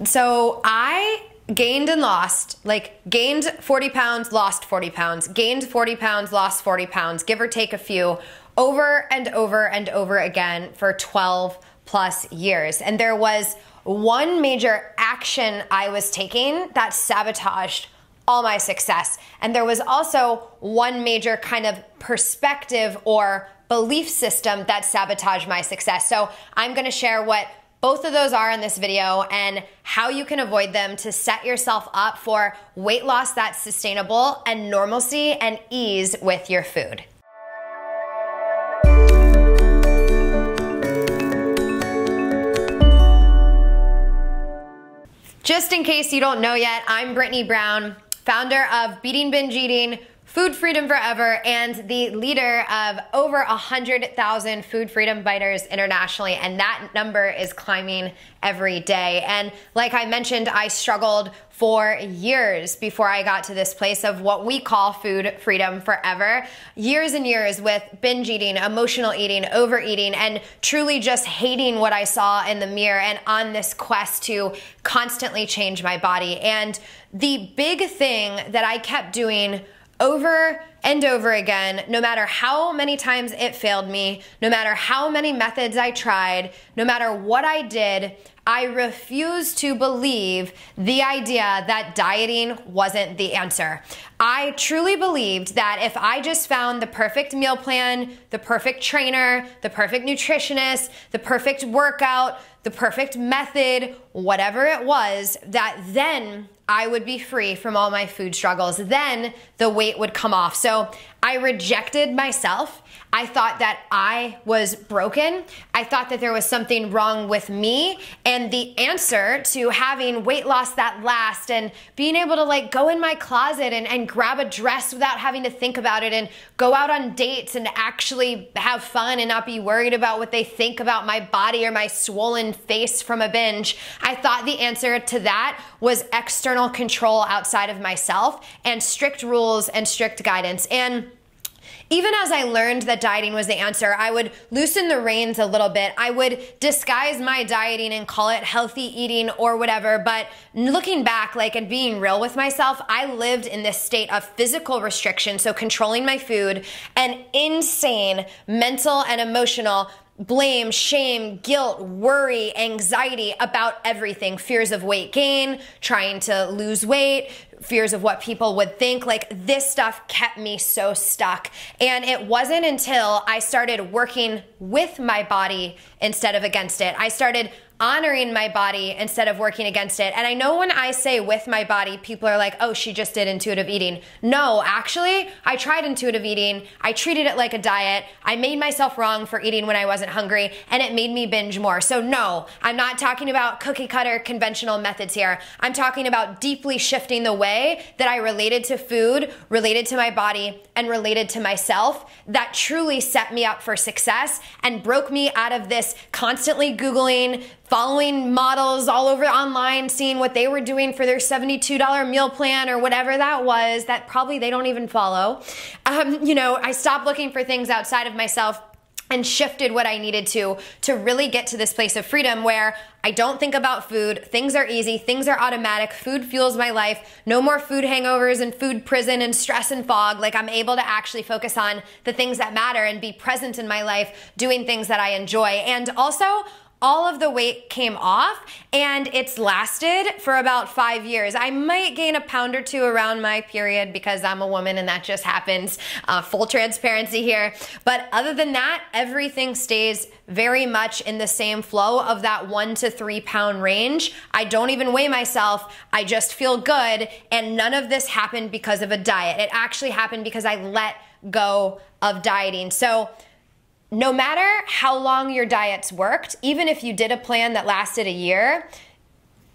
So I gained and lost, like gained 40 pounds, lost 40 pounds, gained 40 pounds, lost 40 pounds, give or take a few, over and over and over again for 12 plus years. And there was one major action I was taking that sabotaged all my success. And there was also one major kind of perspective or belief system that sabotaged my success. So I'm gonna share what both of those are in this video and how you can avoid them to set yourself up for weight loss that's sustainable and normalcy and ease with your food. Just in case you don't know yet, I'm Brittany Brown, founder of Beating Binge Eating, Food Freedom Forever, and the leader of over 100,000 food freedom biters internationally, and that number is climbing every day. And like I mentioned, I struggled for years before I got to this place of what we call food freedom forever. Years and years with binge eating, emotional eating, overeating, and truly just hating what I saw in the mirror and on this quest to constantly change my body. And the big thing that I kept doing over and over again, no matter how many times it failed me, no matter how many methods I tried, no matter what I did, I refused to believe the idea that dieting wasn't the answer. I truly believed that if I just found the perfect meal plan, the perfect trainer, the perfect nutritionist, the perfect workout, the perfect method, whatever it was, that then I would be free from all my food struggles. Then the weight would come off. So I rejected myself. I thought that I was broken. I thought that there was something wrong with me. And the answer to having weight loss that lasts and being able to like go in my closet and grab a dress without having to think about it and go out on dates and actually have fun and not be worried about what they think about my body or my swollen face from a binge. I thought the answer to that was external control outside of myself and strict rules and strict guidance. And even as I learned that dieting was the answer, I would loosen the reins a little bit. I would disguise my dieting and call it healthy eating or whatever. But looking back, like, and being real with myself, I lived in this state of physical restriction, so controlling my food, and insane mental and emotional blame, shame, guilt, worry, anxiety about everything. Fears of weight gain, trying to lose weight, fears of what people would think. Like, this stuff kept me so stuck. And it wasn't until I started working with my body instead of against it. I started honoring my body instead of working against it. And I know when I say with my body, people are like, oh, she just did intuitive eating. No, actually, I tried intuitive eating. I treated it like a diet. I made myself wrong for eating when I wasn't hungry, and it made me binge more. So no, I'm not talking about cookie cutter conventional methods here. I'm talking about deeply shifting the way that I related to food, related to my body, and related to myself that truly set me up for success and broke me out of this constantly Googling, following models all over online, seeing what they were doing for their $72 meal plan or whatever that was, that probably they don't even follow. I stopped looking for things outside of myself and shifted what I needed to really get to this place of freedom where I don't think about food, things are easy, things are automatic, food fuels my life, no more food hangovers and food prison and stress and fog. Like, I'm able to actually focus on the things that matter and be present in my life, doing things that I enjoy. And also, all of the weight came off, and it's lasted for about 5 years. I might gain a pound or two around my period because I'm a woman and that just happens. Full transparency here. But other than that, everything stays very much in the same flow of that 1 to 3 pound range. I don't even weigh myself. I just feel good. And none of this happened because of a diet. It actually happened because I let go of dieting. So no matter how long your diets worked, even if you did a plan that lasted a year,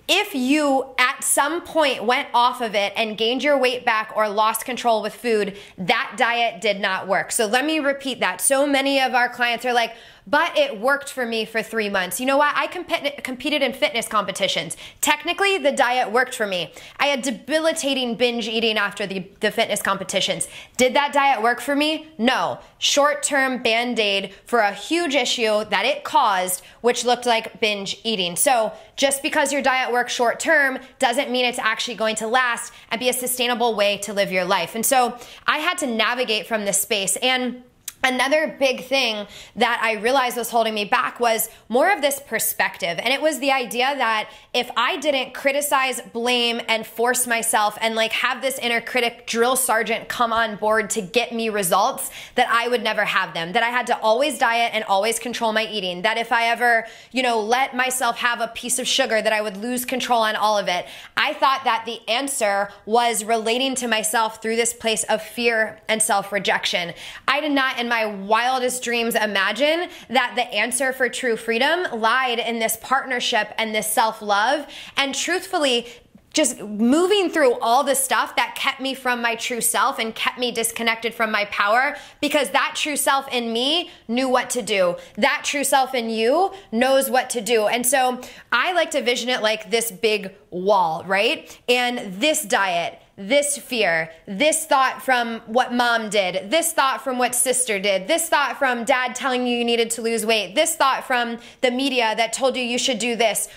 if you at at some point went off of it and gained your weight back or lost control with food, that diet did not work. So let me repeat that. So many of our clients are like, but it worked for me for 3 months. You know what? I competed in fitness competitions. Technically, the diet worked for me. I had debilitating binge eating after the fitness competitions. Did that diet work for me? No. Short-term Band-Aid for a huge issue that it caused, which looked like binge eating. So just because your diet works short-term doesn't mean it's actually going to last and be a sustainable way to live your life. And so I had to navigate from this space. And another big thing that I realized was holding me back was more of this perspective. And it was the idea that if I didn't criticize, blame, and force myself and like have this inner critic drill sergeant come on board to get me results, that I would never have them. That I had to always diet and always control my eating. That if I ever, let myself have a piece of sugar, that I would lose control on all of it. I thought that the answer was relating to myself through this place of fear and self-rejection. I did not in my wildest dreams imagine that the answer for true freedom lied in this partnership and this self-love. And truthfully, just moving through all the stuff that kept me from my true self and kept me disconnected from my power, because that true self in me knew what to do. That true self in you knows what to do. And so I like to vision it like this big wall, right? And this diet, this fear, this thought from what mom did, this thought from what sister did, this thought from dad telling you needed to lose weight, this thought from the media that told you should do this,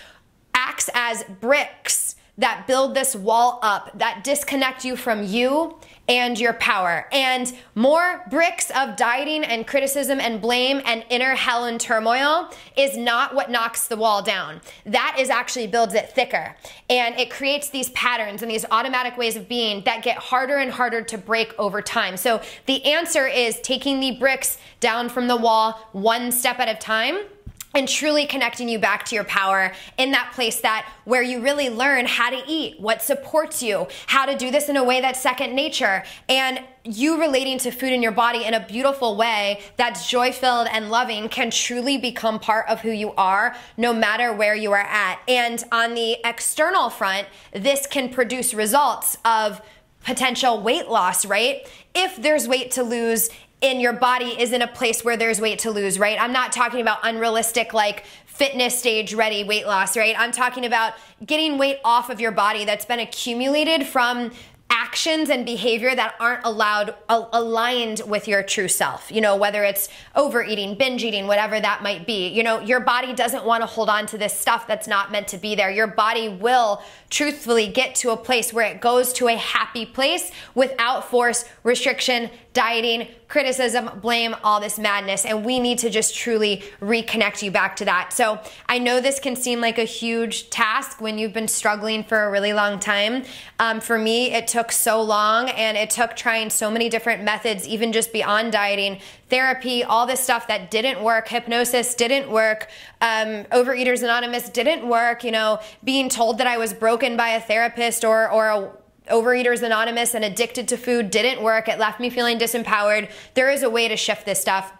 acts as bricks that build this wall up, that disconnect you from you and your power. And more bricks of dieting and criticism and blame and inner hell and turmoil is not what knocks the wall down. That is actually builds it thicker. And it creates these patterns and these automatic ways of being that get harder and harder to break over time. So the answer is taking the bricks down from the wall one step at a time, and truly connecting you back to your power in that place that where you really learn how to eat, what supports you, how to do this in a way that's second nature, and you relating to food in your body in a beautiful way that's joy-filled and loving can truly become part of who you are no matter where you are at. And on the external front, this can produce results of potential weight loss, right? If there's weight to lose, in your body is in a place where there's weight to lose, right? I'm not talking about unrealistic, like fitness stage ready weight loss, right? I'm talking about getting weight off of your body that's been accumulated from actions and behavior that aren't aligned with your true self. Whether it's overeating, binge eating, whatever that might be. Your body doesn't want to hold on to this stuff that's not meant to be there. Your body will truthfully get to a place where it goes to a happy place without force, restriction, dieting, criticism, blame, all this madness. And we need to just truly reconnect you back to that. So I know this can seem like a huge task when you've been struggling for a really long time. For me, it took so long, and it took trying so many different methods, even just beyond dieting, therapy, all this stuff that didn't work. Hypnosis didn't work. Overeaters Anonymous didn't work. Being told that I was broken by a therapist or a Overeaters Anonymous and addicted to food didn't work. It left me feeling disempowered. There is a way to shift this stuff.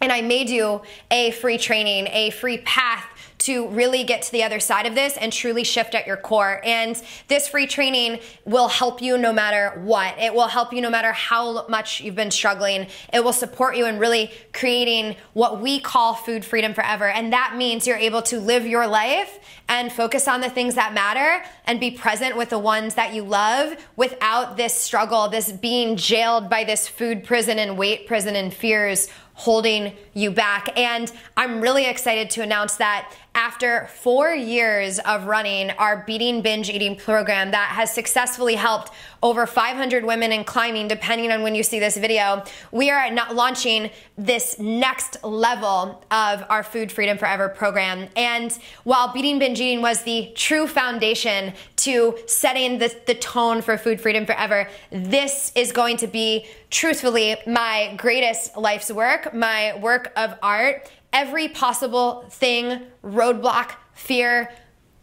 And I made you a free training, a free path to really get to the other side of this and truly shift at your core. And this free training will help you no matter what. It will help you no matter how much you've been struggling. It will support you in really creating what we call food freedom forever. And that means you're able to live your life and focus on the things that matter and be present with the ones that you love without this struggle, this being jailed by this food prison and weight prison and fears holding you back. And I'm really excited to announce that after 4 years of running our Beating Binge Eating program that has successfully helped over 500 women and climbing, depending on when you see this video, we are launching this next level of our Food Freedom Forever program. And while Beating Binge Eating was the true foundation to setting the tone for Food Freedom Forever, this is going to be truthfully my greatest life's work, my work of art. Every possible thing, roadblock, fear,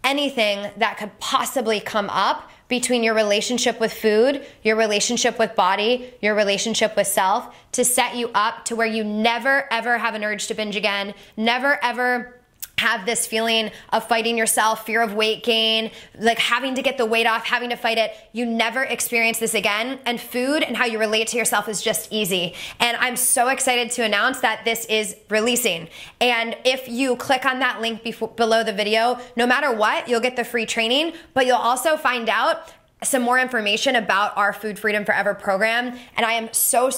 anything that could possibly come up between your relationship with food, your relationship with body, your relationship with self, to set you up to where you never ever have an urge to binge again, never ever have this feeling of fighting yourself, fear of weight gain, like having to get the weight off, having to fight it. You never experience this again. And food and how you relate to yourself is just easy. And I'm so excited to announce that this is releasing. And if you click on that link below the video, no matter what, you'll get the free training, but you'll also find out some more information about our Food Freedom Forever program. And I am so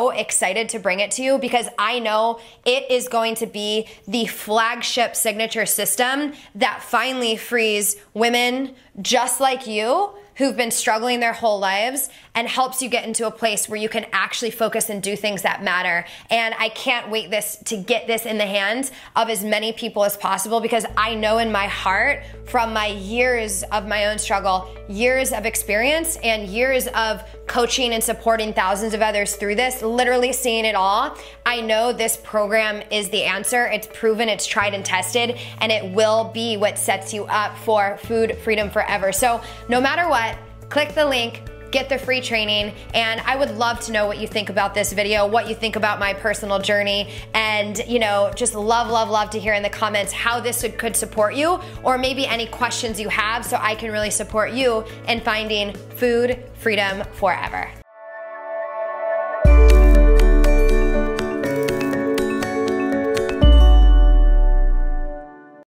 excited to bring it to you because I know it is going to be the flagship signature system that finally frees women just like you who've been struggling their whole lives and helps you get into a place where you can actually focus and do things that matter. And I can't wait to get this in the hands of as many people as possible because I know in my heart from my years of my own struggle, years of experience and years of coaching and supporting thousands of others through this, literally seeing it all, I know this program is the answer. It's proven, it's tried and tested, and it will be what sets you up for food freedom forever. So no matter what, click the link, get the free training, and I would love to know what you think about this video, what you think about my personal journey, and just love to hear in the comments how this could support you, or maybe any questions you have so I can really support you in finding food freedom forever.